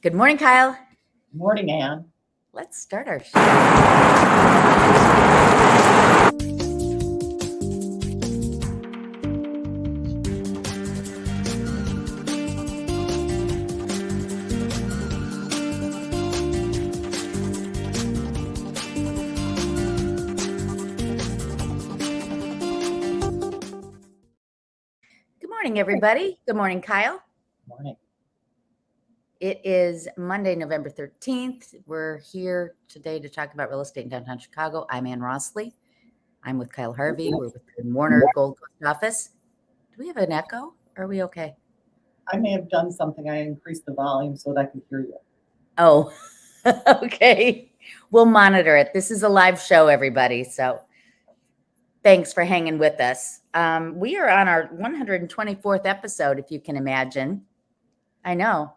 Good morning, Kyle. Good morning, Ann. Let's start our show. Good morning, everybody. Good morning, Kyle. Good morning. It is Monday, November 13th. We're here today to talk about real estate in downtown Chicago. I'm Ann Rossley. I'm with Kyle.harvey. We're with the Warner Gold Coast office. Do we have an echo? Are we okay? I may have done something. I increased the volume so that I could hear you. Oh, okay. We'll monitor it. This is a live show, everybody. So thanks for hanging with us. We are on our 124th episode, if you can imagine. I know.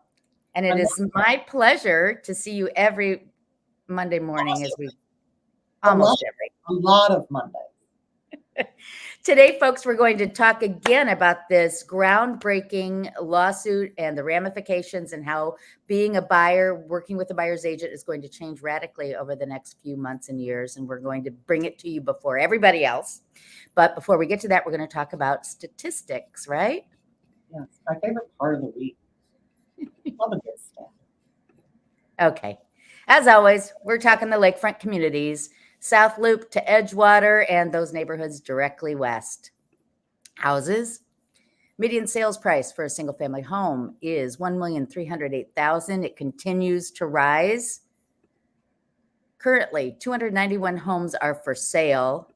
And it is my pleasure to see you every Monday morning as we almost every. A lot of Mondays. Today, folks, we're going to talk again about this groundbreaking lawsuit and the ramifications and how being a buyer, working with a buyer's agent is going to change radically over the next few months and years. And we're going to bring it to you before everybody else. But before we get to that, we're going to talk about statistics, right? Yeah, it's my favorite part of the week. Love a good stat. Okay. As always, we're talking the lakefront communities, South Loop to Edgewater, and those neighborhoods directly west. Houses. Median sales price for a single-family home is $1,308,000. It continues to rise. Currently, 291 homes are for sale.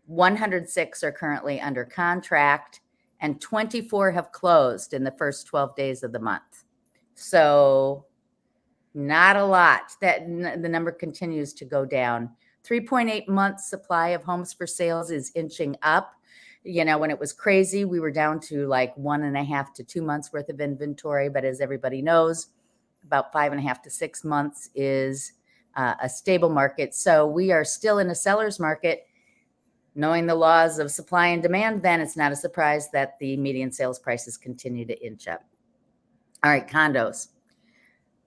106 are currently under contract, and 24 have closed in the first 12 days of the month. So not a lot. The number continues to go down. 3.8 months supply of homes for sales is inching up. You know, when it was crazy, we were down to like 1.5 to 2 months worth of inventory. But as everybody knows, about 5.5 to 6 months is a stable market. So we are still in a seller's market. Knowing the laws of supply and demand, then it's not a surprise that the median sales prices continue to inch up. All right, condos.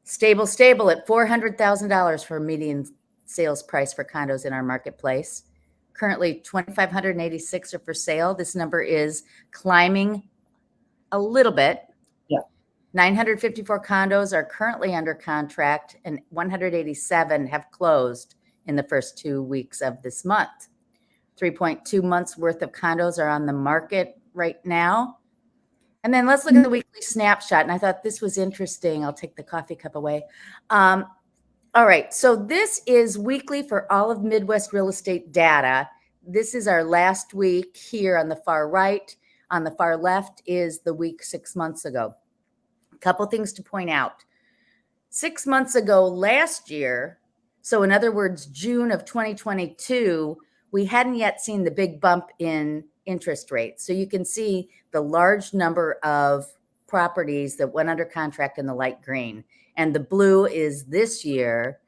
Stable at $400,000 for median sales price for condos in our marketplace. Currently, 2,586 are for sale. This number is climbing a little bit. Yeah. 954 condos are currently under contract, and 187 have closed in the first 2 weeks of this month. 3.2 months worth of condos are on the market right now. And then let's look at the weekly snapshot. And I thought this was interesting. I'll take the coffee cup away. All right. So this is weekly for all of Midwest real estate data. This is our last week here on the far right. On the far left is the week 6 months ago. A couple things to point out. 6 months ago last year, so in other words, June of 2022, we hadn't yet seen the big bump in interest rates. So you can see the large number of properties that went under contract in the light green, and the blue is this year.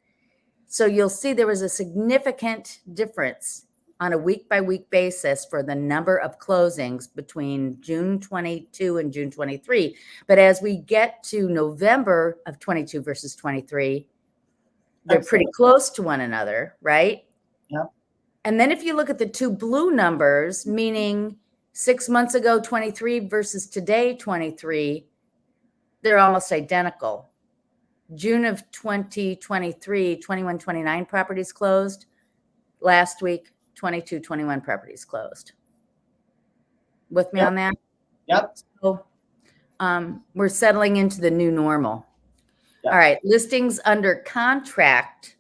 So you'll see there was a significant difference on a week by week basis for the number of closings between June 22 and June 23. But as we get to November of 22 versus 23, they're pretty close to one another, right? Yeah. And then if you look at the two blue numbers, meaning 6 months ago, 23 versus today, 23, they're almost identical. June of 2023, 2129 properties closed. Last week, 2221 properties closed. With me on that? Yep. So we're settling into the new normal. Yep. All right, listings under contract.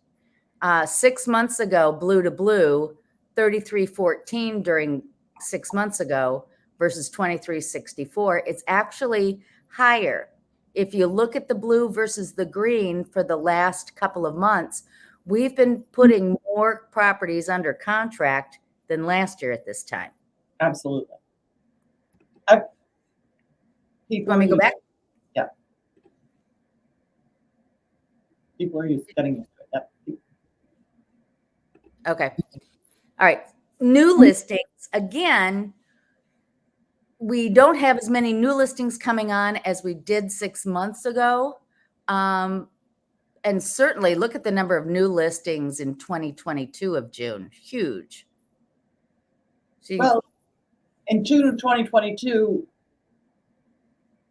6 months ago, blue to blue, 3314 during 6 months ago versus 2364. It's actually higher. If you look at the blue versus the green for the last couple of months, we've been putting more properties under contract than last year at this time. Absolutely. You want me to go back? Yeah. People are getting into it. Yep. Okay. All right. New listings. Again, we don't have as many new listings coming on as we did 6 months ago. And certainly look at the number of new listings in 2022 of June. Huge. Well, in June of 2022,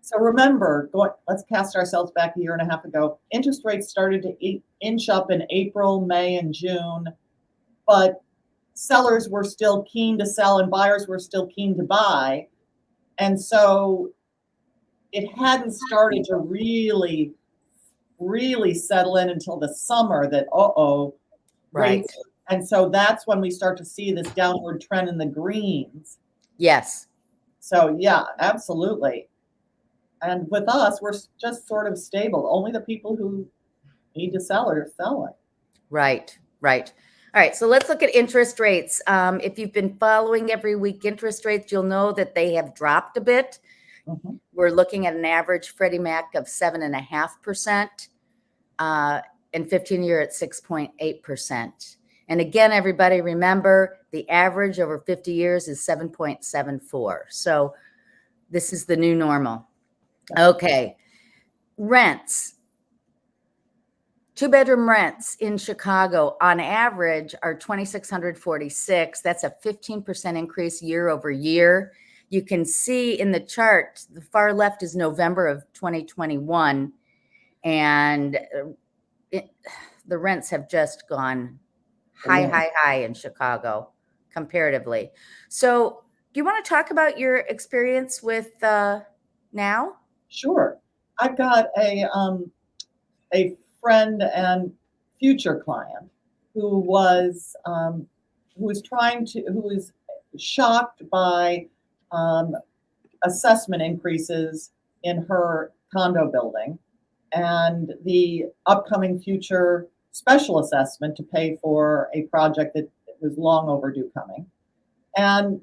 so remember, let's cast ourselves back a year and a half ago. Interest rates started to inch up in April, May, and June, but sellers were still keen to sell and buyers were still keen to buy. And so it hadn't started to really settle in until the summer that, right. rates. And so that's when we start to see this downward trend in the greens. Yes. So yeah, absolutely. And with us, we're just sort of stable. Only the people who need to sell are selling. Right, right. All right, so let's look at interest rates. If you've been following every week interest rates, you'll know that they have dropped a bit. Mm-hmm. We're looking at an average Freddie Mac of 7.5%, and 15-year at 6.8%. And again, everybody remember the average over 50 years is 7.74. So this is the new normal. Okay, rents. 2-bedroom rents in Chicago on average are $2,646. That's a 15% increase year over year. You can see in the chart, the far left is November of 2021, and the rents have just gone high in Chicago comparatively. So do you want to talk about your experience with now? Sure. I've got a friend and future client who was shocked by assessment increases in her condo building and the upcoming future special assessment to pay for a project that was long overdue coming. And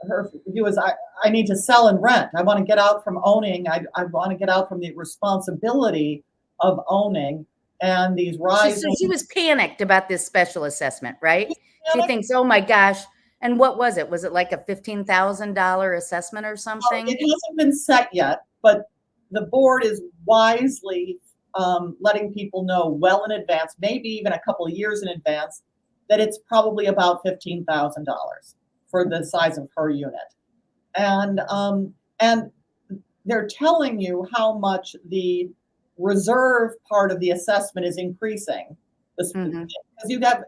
her view was, I need to sell and rent. I want to get out from owning. I want to get out from the responsibility of owning and these rising. She was panicked about this special assessment, right? She thinks, oh my gosh. And what was it? Was it like a $15,000 assessment or something? It hasn't been set yet, but the board is wisely letting people know well in advance, maybe even a couple of years in advance, that it's probably about $15,000 for the size of her unit. And they're telling you how much the reserve part of the assessment is increasing. Because you have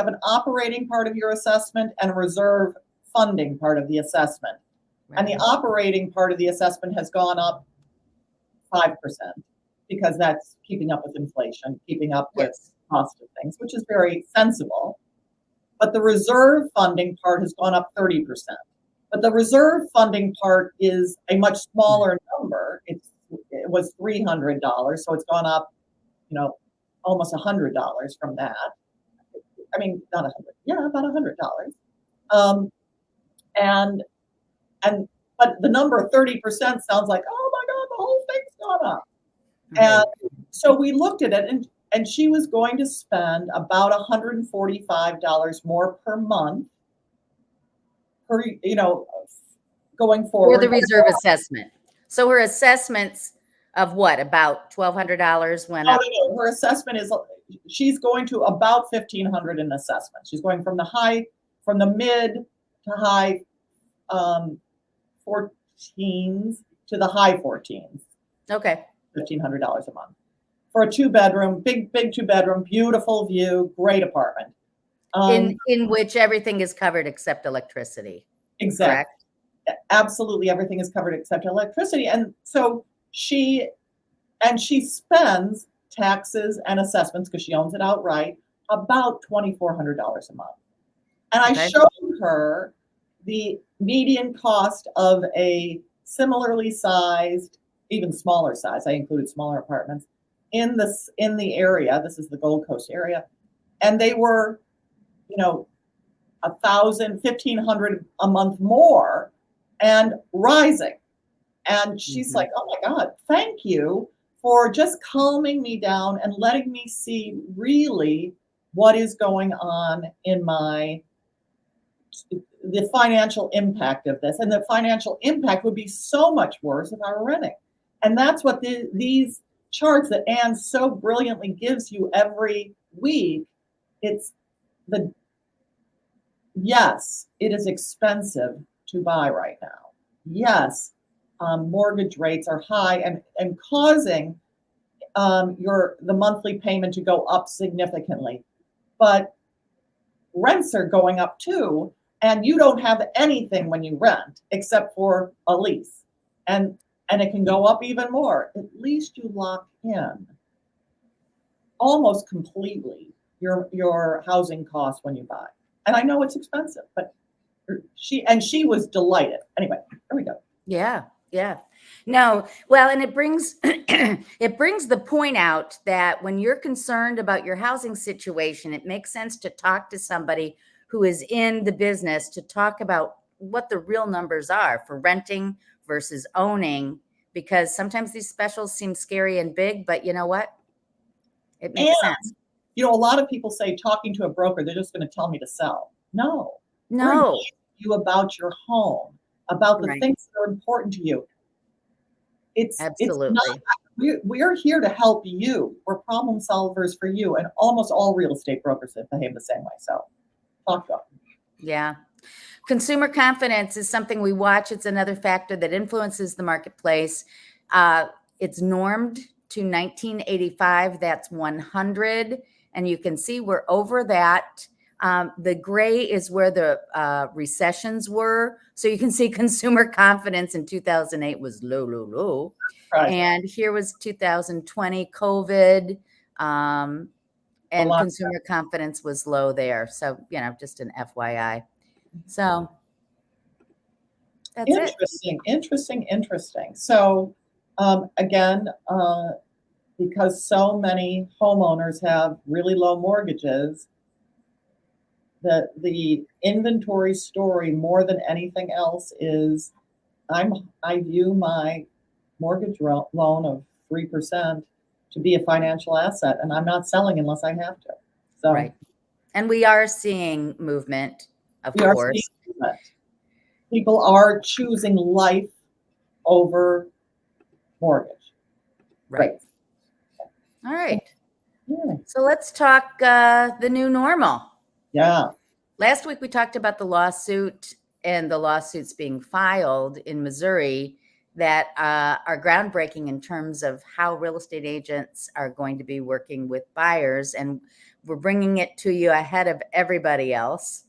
an operating part of your assessment and a reserve funding part of the assessment. Right. And the operating part of the assessment has gone up 5% because that's keeping up with inflation, keeping up with cost of things, which is very sensible. But the reserve funding part has gone up 30%. But the reserve funding part is a much smaller number. It was $300, so it's gone up, almost $100 from that. I mean, not 100, about $100. But the number 30% sounds like, oh my God, the whole thing's gone up. And so we looked at it, and she was going to spend about $145 more per month going forward. For the reserve assessment. So her assessments of what, about $1,200 went up? No. Her assessment she's going to about $1,500 in assessment. She's going from the mid to high 14s to the high 14s. Okay. $1,500 a month for a 2-bedroom, big 2-bedroom, beautiful view, great apartment. In which everything is covered except electricity. Exactly. Correct? Absolutely everything is covered except electricity. And so she spends taxes and assessments, because she owns it outright, about $2,400 a month. And I showed her the median cost of a similarly sized, even smaller size, I included smaller apartments, in the area. This is the Gold Coast area. And they were, $1,000, $1,500 a month more and rising. And she's like, oh my God, thank you for just calming me down and letting me see really what is going on in the financial impact of this. And the financial impact would be so much worse if I were renting. And that's what these charts that Anne so brilliantly gives you every week, yes, it is expensive to buy right now. Yes, mortgage rates are high and causing the monthly payment to go up significantly. But rents are going up too, and you don't have anything when you rent except for a lease. And it can go up even more. At least you lock in almost completely your housing costs when you buy. And I know it's expensive, but she was delighted. Anyway, here we go. Yeah. No, well, and it brings it brings the point out that when you're concerned about your housing situation, it makes sense to talk to somebody who is in the business to talk about what the real numbers are for renting versus owning, because sometimes these specials seem scary and big, but you know what? It makes sense. A lot of people say talking to a broker, they're just going to tell me to sell. No. No. You about your home, about the things that are important to you. Absolutely. It's not, we're here to help you. We're problem solvers for you. And almost all real estate brokers behave the same way. So talk about it. Yeah. Consumer confidence is something we watch. It's another factor that influences the marketplace. It's normed to 1985. That's 100. And you can see we're over that. The gray is where the recessions were. So you can see consumer confidence in 2008 was low. Right. And here was 2020, COVID, and consumer confidence was low there. So, just an FYI. So that's Interesting. So again, because so many homeowners have really low mortgages, the inventory story more than anything else is I view my mortgage loan of 3% to be a financial asset, and I'm not selling unless I have to. So right. And we are seeing movement, of course. People are choosing life over mortgage. Right. All right. Yeah. So let's talk the new normal. Yeah. Last week we talked about the lawsuit and the lawsuits being filed in Missouri that are groundbreaking in terms of how real estate agents are going to be working with buyers. And we're bringing it to you ahead of everybody else.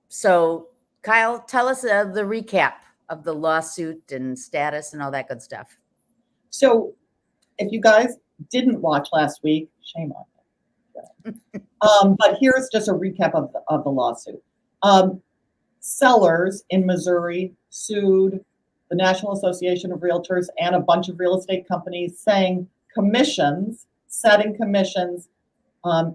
So Kyle, tell us the recap of the lawsuit and status and all that good stuff. So if you guys didn't watch last week, shame on you. But here's just a recap of the lawsuit. Sellers in Missouri sued the National Association of Realtors and a bunch of real estate companies, saying setting commissions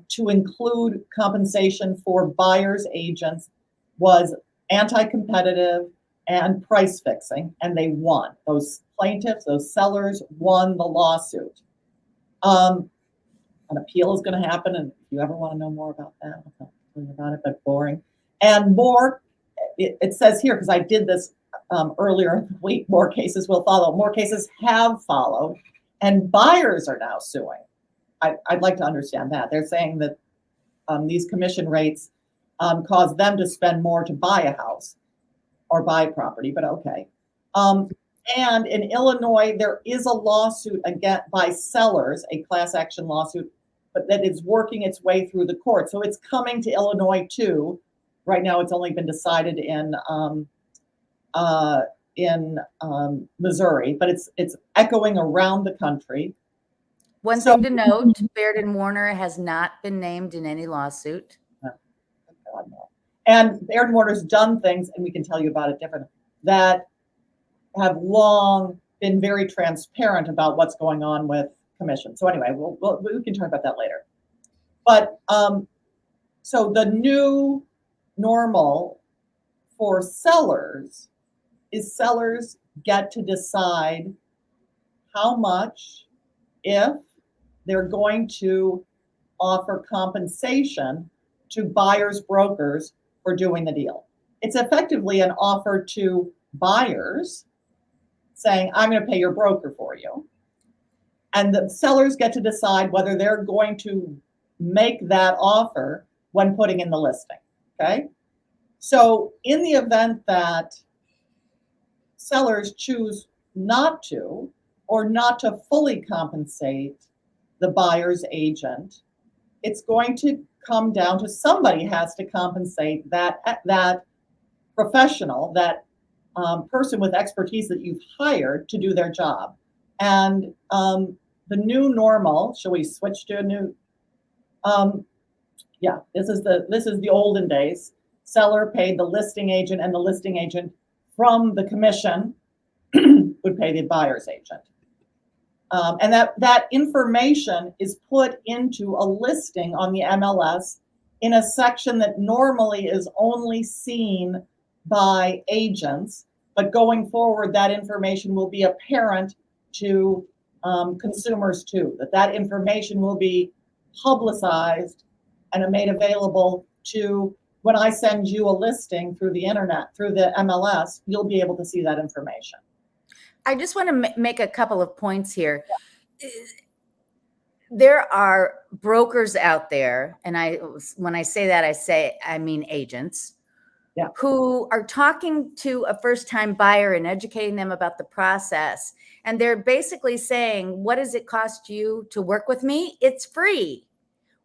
to include compensation for buyers agents was anti-competitive and price fixing, and they won. Those plaintiffs, those sellers won the lawsuit. An appeal is going to happen, and if you ever want to know more about that, I'll tell you about it, but boring. And more, it says here, because I did this earlier in the week, more cases will follow. More cases have followed, and buyers are now suing. I'd like to understand that. They're saying that these commission rates cause them to spend more to buy a house or buy property, but okay. And in Illinois, there is a lawsuit again by sellers, a class action lawsuit, but that is working its way through the court. So it's coming to Illinois too. Right now, it's only been decided in Missouri, but it's echoing around the country. One thing to note, Baird and Warner has not been named in any lawsuit. And Baird and Warner's done things, and we can tell you about it differently, that have long been very transparent about what's going on with commission. So anyway, we can talk about that later. But so the new normal for sellers is sellers get to decide how much, if they're going to offer compensation to buyers brokers for doing the deal. It's effectively an offer to buyers saying, I'm going to pay your broker for you. And the sellers get to decide whether they're going to make that offer when putting in the listing, okay? So in the event that sellers choose not to, or not to fully compensate the buyer's agent, it's going to come down to somebody has to compensate that professional, that person with expertise that you've hired to do their job. And the new normal, shall we switch to a new? Yeah, this is the olden days. Seller paid the listing agent, and the listing agent from the commission would pay the buyer's agent. And that information is put into a listing on the MLS in a section that normally is only seen by agents, but going forward, that information will be apparent to consumers too, that information will be publicized and made available to, when I send you a listing through the internet, through the MLS, you'll be able to see that information. I just want to make a couple of points here. There are brokers out there, and when I say that, I mean agents, who are talking to a first-time buyer and educating them about the process. And they're basically saying, what does it cost you to work with me? It's free.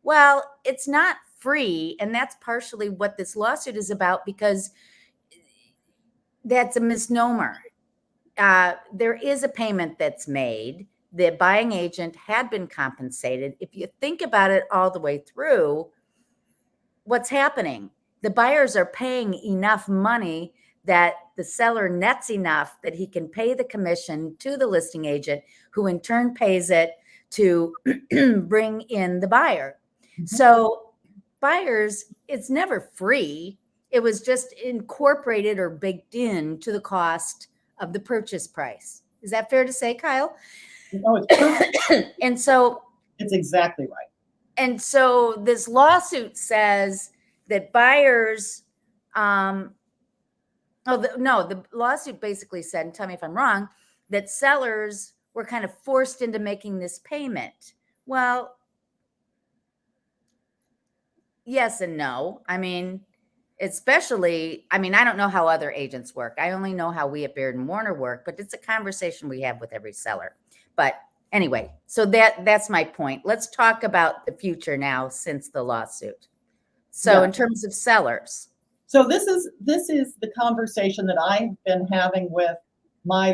Well, it's not free. And that's partially what this lawsuit is about, because that's a misnomer. There is a payment that's made. The buying agent had been compensated. If you think about it all the way through, what's happening? The buyers are paying enough money that the seller nets enough that he can pay the commission to the listing agent, who in turn pays it to bring in the buyer. Mm-hmm. So buyers, it's never free. It was just incorporated or baked in to the cost of the purchase price. Is that fair to say, Kyle? No, it's perfect. And so it's exactly right. And so this lawsuit says that buyers, the lawsuit basically said, and tell me if I'm wrong, that sellers were kind of forced into making this payment. Well, yes and no. I mean, I don't know how other agents work. I only know how we at Baird and Warner work, but it's a conversation we have with every seller. But anyway, so that's my point. Let's talk about the future now since the lawsuit. So in terms of sellers. So this is the conversation that I've been having with my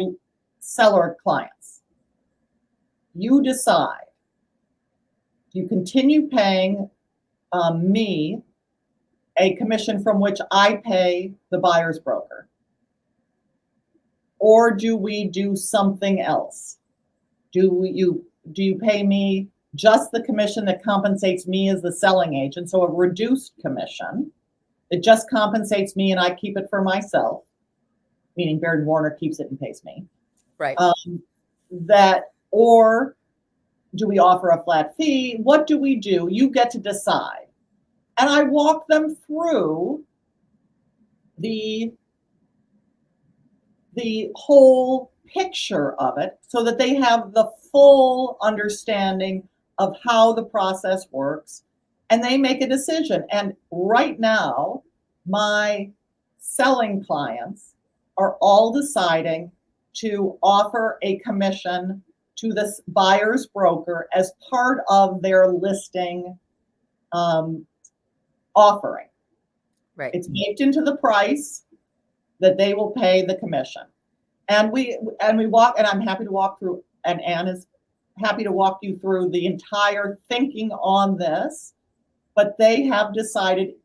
seller clients. You decide. Do you continue paying me a commission from which I pay the buyer's broker? Or do we do something else? Do you pay me just the commission that compensates me as the selling agent, so a reduced commission that just compensates me and I keep it for myself, meaning Baird and Warner keeps it and pays me? Right. Or do we offer a flat fee? What do we do? You get to decide. And I walk them through the whole picture of it so that they have the full understanding of how the process works, and they make a decision. And right now, my selling clients are all deciding to offer a commission to this buyer's broker as part of their listing offering. Right. It's baked into the price that they will pay the commission. And we walk, and I'm happy to walk through, and Ann is happy to walk you through the entire thinking on this, but they have decided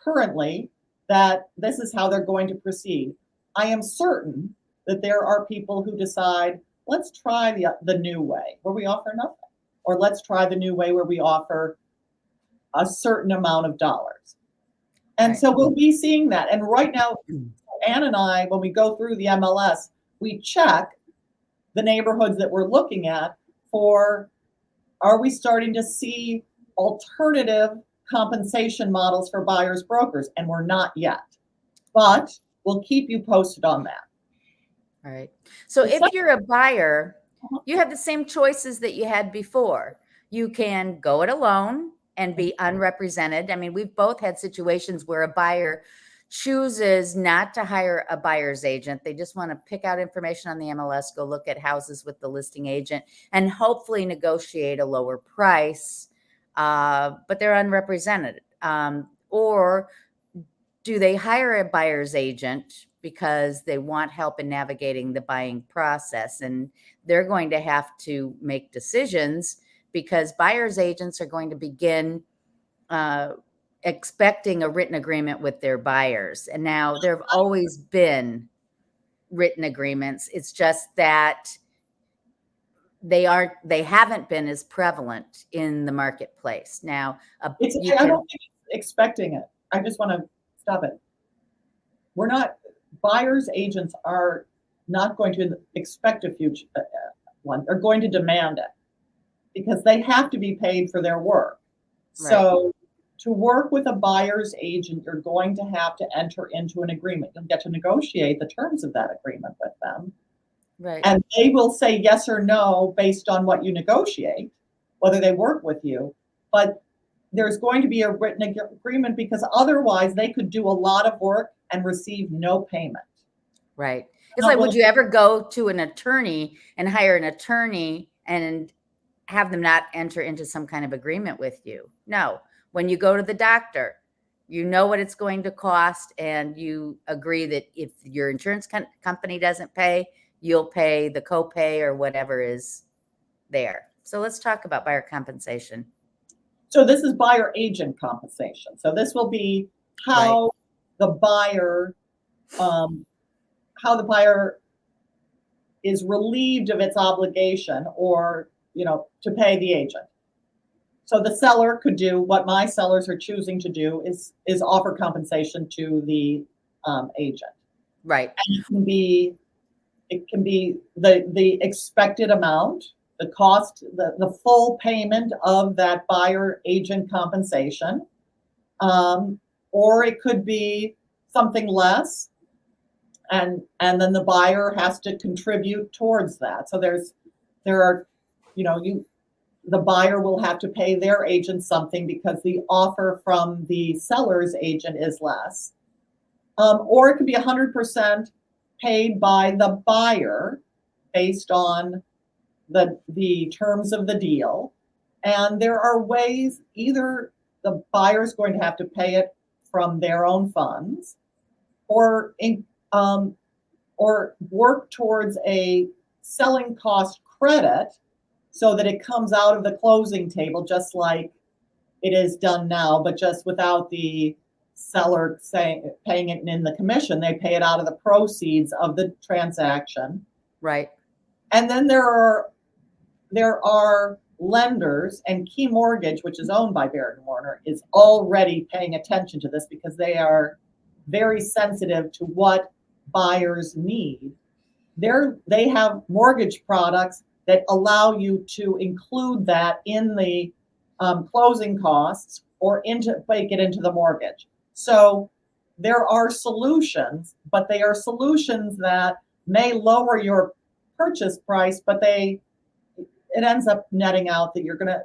currently that this is how they're going to proceed. I am certain that there are people who decide, let's try the new way where we offer nothing, or let's try the new way where we offer a certain amount of dollars. And so we'll be seeing that. And right now, Ann and I, when we go through the MLS, we check the neighborhoods that we're looking at for, are we starting to see alternative compensation models for buyers brokers? And we're not yet, but we'll keep you posted on that. All right. So if you're a buyer you have the same choices that you had before. You can go it alone and be unrepresented. I mean, we've both had situations where a buyer chooses not to hire a buyer's agent. They just want to pick out information on the MLS, go look at houses with the listing agent, and hopefully negotiate a lower price, but they're unrepresented. Or do they hire a buyer's agent because they want help in navigating the buying process? And they're going to have to make decisions because buyer's agents are going to begin expecting a written agreement with their buyers. And now there have always been written agreements. It's just that they haven't been as prevalent in the marketplace. Now, I don't think it's expecting it. I just want to stop it. We're not, buyer's agents are not going to expect a future one. They're going to demand it because they have to be paid for their work. Right. So to work with a buyer's agent, you're going to have to enter into an agreement. You'll get to negotiate the terms of that agreement with them. Right. And they will say yes or no based on what you negotiate, whether they work with you. But there's going to be a written agreement because otherwise they could do a lot of work and receive no payment. Right. It's like, would you ever go to an attorney and hire an attorney and have them not enter into some kind of agreement with you? No. When you go to the doctor, you know what it's going to cost, and you agree that if your insurance company doesn't pay, you'll pay the copay or whatever is there. So let's talk about buyer compensation. So this is buyer agent compensation. So this will be how the buyer, is relieved of its obligation, or to pay the agent. So the seller could do what my sellers are choosing to do is offer compensation to the agent. Right. And it can be the expected amount, the cost, the full payment of that buyer agent compensation, or it could be something less, and then the buyer has to contribute towards that. So the buyer will have to pay their agent something because the offer from the seller's agent is less, or it could be 100% paid by the buyer based on the terms of the deal. And there are ways, either the buyer's going to have to pay it from their own funds, or work towards a selling cost credit so that it comes out of the closing table, just like it is done now, but just without the seller paying it in the commission. They pay it out of the proceeds of the transaction. Right. And then there are lenders, and Key Mortgage, which is owned by Baird and Warner, is already paying attention to this because they are very sensitive to what buyers need. They have mortgage products that allow you to include that in the closing costs or bake it into the mortgage. So there are solutions, but they are solutions that may lower your purchase price, but it ends up netting out that you're going to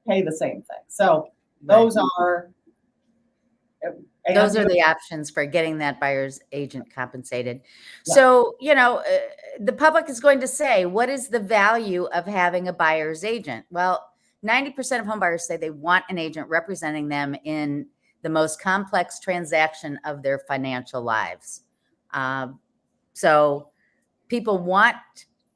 pay the same thing. So those are the options for getting that buyer's agent compensated. Yeah. So, the public is going to say, what is the value of having a buyer's agent? Well, 90% of home buyers say they want an agent representing them in the most complex transaction of their financial lives. So people want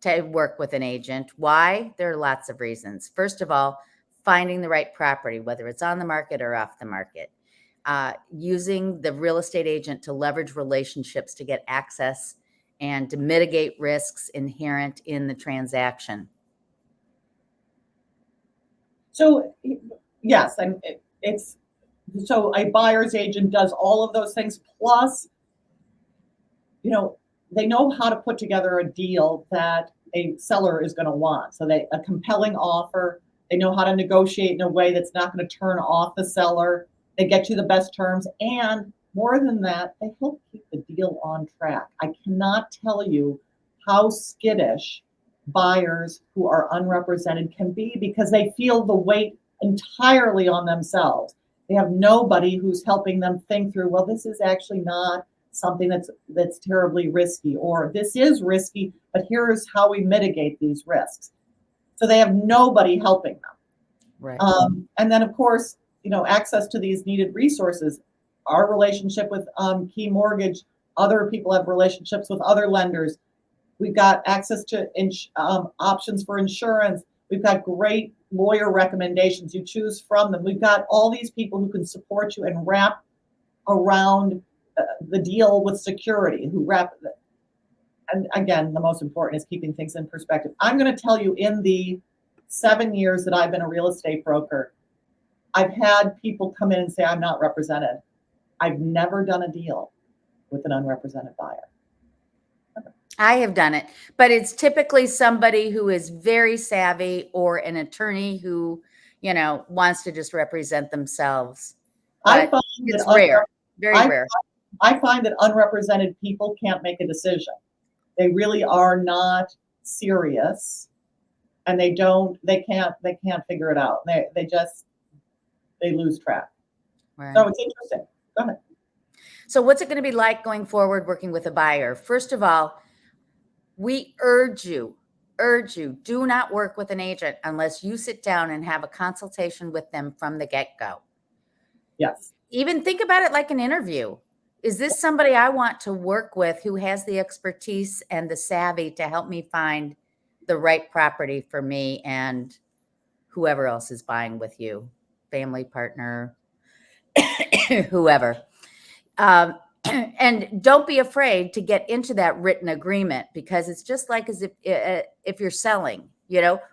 to work with an agent. Why? There are lots of reasons. First of all, finding the right property, whether it's on the market or off the market. Using the real estate agent to leverage relationships to get access and to mitigate risks inherent in the transaction. So yes, so a buyer's agent does all of those things, plus, they know how to put together a deal that a seller is going to want. So a compelling offer, they know how to negotiate in a way that's not going to turn off the seller. They get you the best terms, and more than that, they help keep the deal on track. I cannot tell you how skittish buyers who are unrepresented can be, because they feel the weight entirely on themselves. They have nobody who's helping them think through, well, this is actually not something that's terribly risky, or this is risky, but here's how we mitigate these risks. So they have nobody helping them. Right. And then, of course, access to these needed resources, our relationship with Key Mortgage, other people have relationships with other lenders. We've got access to options for insurance. We've got great lawyer recommendations. You choose from them. We've got all these people who can support you and wrap around the deal with security, and again, the most important is keeping things in perspective. I'm going to tell you, in the 7 years that I've been a real estate broker, I've had people come in and say, I'm not represented. I've never done a deal with an unrepresented buyer. I have done it, but it's typically somebody who is very savvy, or an attorney who, wants to just represent themselves. I But find it's that rare, very rare. I find that unrepresented people can't make a decision. They really are not serious, and they can't figure it out. They lose track. Right. So it's interesting. Go ahead. So what's it going to be like going forward working with a buyer? First of all, we urge you, do not work with an agent unless you sit down and have a consultation with them from the get-go. Yes. Even think about it like an interview. Is this somebody I want to work with who has the expertise and the savvy to help me find the right property for me and whoever else is buying with you, family, partner, whoever. And don't be afraid to get into that written agreement, because it's just like as if you're selling,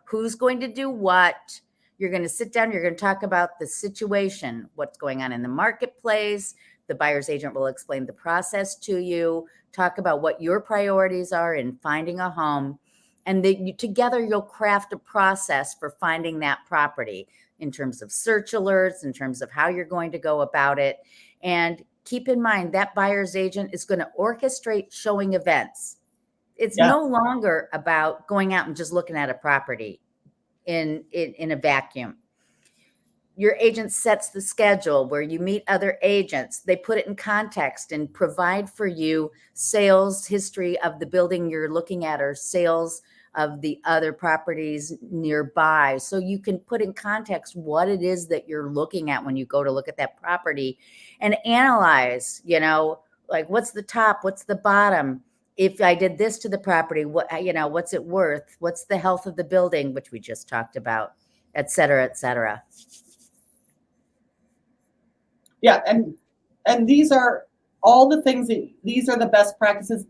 who's going to do what. You're going to sit down, you're going to talk about the situation, what's going on in the marketplace. The buyer's agent will explain the process to you, talk about what your priorities are in finding a home. And together you'll craft a process for finding that property in terms of search alerts, in terms of how you're going to go about it. And keep in mind that buyer's agent is going to orchestrate showing events. It's no longer about going out and just looking at a property in a vacuum. Your agent sets the schedule where you meet other agents. They put it in context and provide for you sales history of the building you're looking at, or sales of the other properties nearby. So you can put in context what it is that you're looking at when you go to look at that property, and analyze, like what's the top, what's the bottom? If I did this to the property, what's it worth? What's the health of the building, which we just talked about, et cetera, et cetera. Yeah. And these are all the things these are the best practices,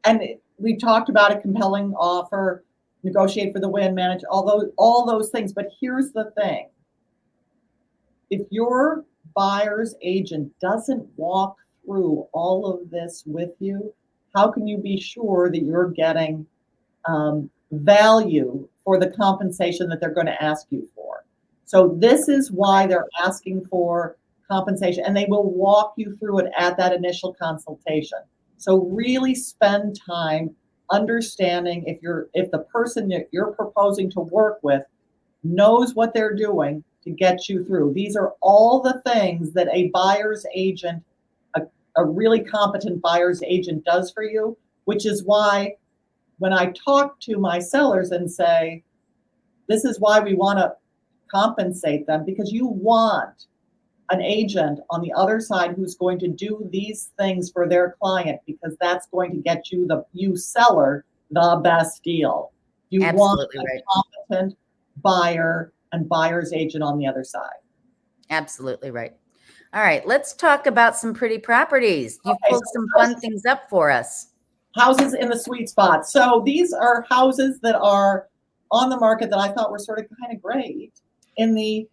and we talked about a compelling offer, negotiate for the win, manage all those things. But here's the thing. If your buyer's agent doesn't walk through all of this with you, how can you be sure that you're getting value for the compensation that they're going to ask you for? So this is why they're asking for compensation, and they will walk you through it at that initial consultation. So really spend time understanding if the person that you're proposing to work with knows what they're doing to get you through. These are all the things that a buyer's agent, a really competent buyer's agent, does for you, which is why when I talk to my sellers and say, this is why we want to compensate them, because you want an agent on the other side who's going to do these things for their client, because that's going to get you seller the best deal. You Absolutely want a right. competent buyer and buyer's agent on the other side. Absolutely right. All right, let's talk about some pretty properties. You've pulled some fun things up for us. Houses in the sweet spot. So these are houses that are on the market that I thought were sort of kind of great in the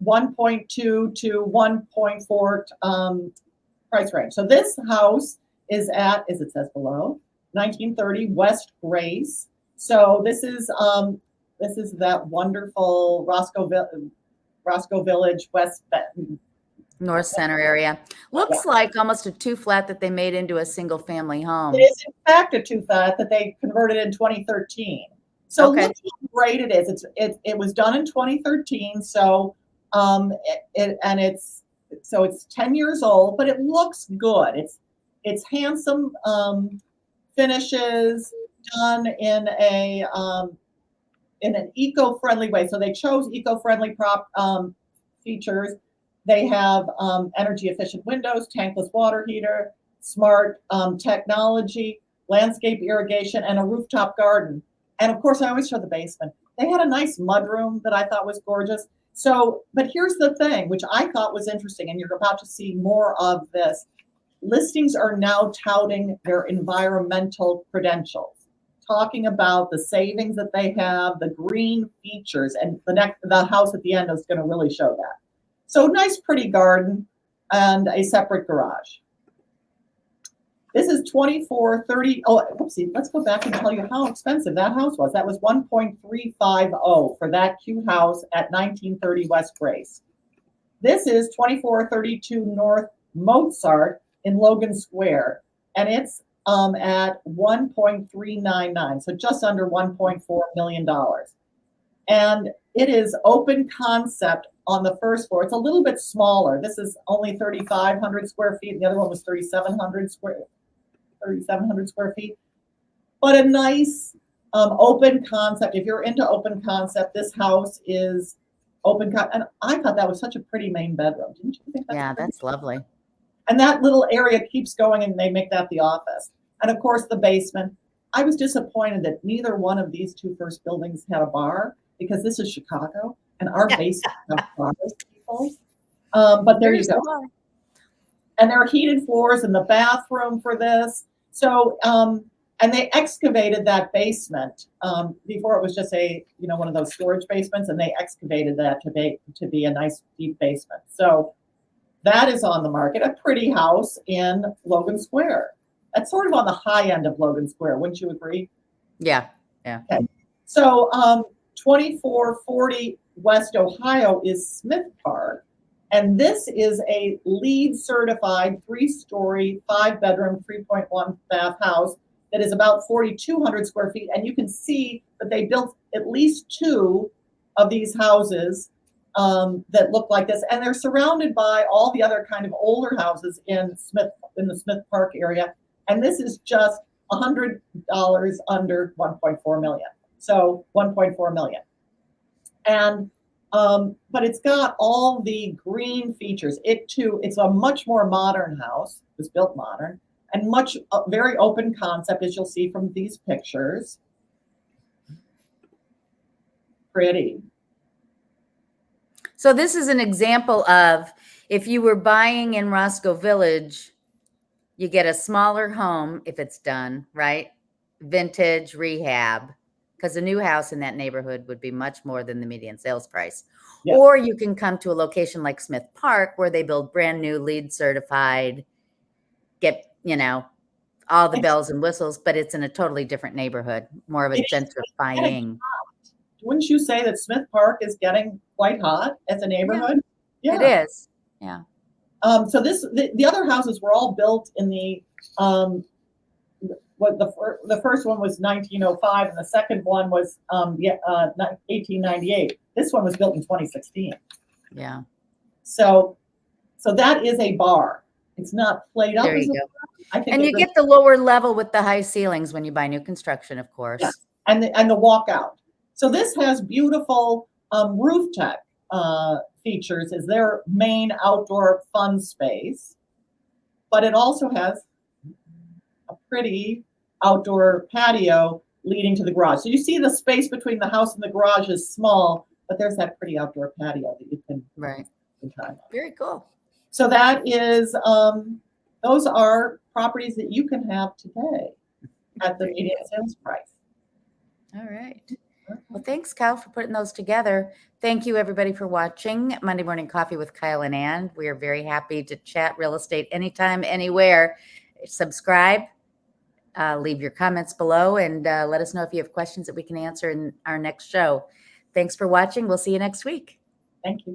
1.2 to 1.4 price range. So this house is at, as it says below, 1930 West Grace. So this is that wonderful Roscoe Village, West North Center area. Looks like almost a 2-flat that they made into a single family home. It is in fact a 2-flat that they converted in 2013. So Okay. look how great it is. It was done in 2013. So it's 10 years old, but it looks good. It's handsome finishes, done in an eco-friendly way. So they chose eco-friendly features. They have energy efficient windows, tankless water heater, smart technology, landscape irrigation, and a rooftop garden. And of course, I always show the basement. They had a nice mudroom that I thought was gorgeous. So, but here's the thing, which I thought was interesting, and you're about to see more of this. Listings are now touting their environmental credentials, talking about the savings that they have, the green features, and the house at the end is going to really show that. So nice, pretty garden and a separate garage. This is 2430. Oh, oopsie, let's go back and tell you how expensive that house was. That was 1.350 for that cute house at 1930 West Grace. This is 2432 North Mozart in Logan Square, and it's at 1.399, so just under $1.4 million. And it is open concept on the first floor. It's a little bit smaller. This is only 3,500 square feet. The other one was 3,700 square feet. But a nice open concept. If you're into open concept, this house is open. And I thought that was such a pretty main bedroom. Didn't you think? That's lovely. And that little area keeps going, and they make that the office. And of course, the basement. I was disappointed that neither one of these two first buildings had a bar, because this is Chicago, and our basement have bars, people. But there you go. And there are heated floors in the bathroom for this. So, and they excavated that basement before it was just one of those storage basements, and they excavated that to be a nice deep basement. So that is on the market, a pretty house in Logan Square. That's sort of on the high end of Logan Square, wouldn't you agree? Yeah. Okay. So 2440 West Ohio is Smith Park. And this is a LEED certified 3-story, 5-bedroom, 3.1 bath house that is about 4,200 square feet. And you can see that they built at least 2 of these houses that look like this. And they're surrounded by all the other kind of older houses in the Smith Park area. And this is just $100 under 1.4 million. So 1.4 million. And but it's got all the green features. It's a much more modern house. It was built modern and very open concept, as you'll see from these pictures. Pretty. So this is an example of, if you were buying in Roscoe Village, you get a smaller home if it's done right, vintage, rehab, because a new house in that neighborhood would be much more than the median sales price. Yes. Or you can come to a location like Smith Park, where they build brand new, LEED certified, get, all the bells and whistles, but it's in a totally different neighborhood, more of a gentrifying. Wouldn't you say that Smith Park is getting quite hot as a neighborhood? Yeah. It is. Yeah. So the other houses were all built in the the first one was 1905, and the second one was 1898. This one was built in 2016. Yeah. So that is a bar. It's not played up. There you go. I think, and you get the lower level with the high ceilings when you buy new construction, of course. Yeah. And the walkout. So this has beautiful roof tech features as their main outdoor fun space, but it also has a pretty outdoor patio leading to the garage. So you see the space between the house and the garage is small, but there's that pretty outdoor patio that you can right. spend time on. Very cool. So that is those are properties that you can have today at the median sales price. All right. Well, thanks, Kyle, for putting those together. Thank you, everybody, for watching Monday Morning Coffee with Kyle and Ann. We are very happy to chat real estate anytime, anywhere. Subscribe, leave your comments below, and let us know if you have questions that we can answer in our next show. Thanks for watching. We'll see you next week. Thank you.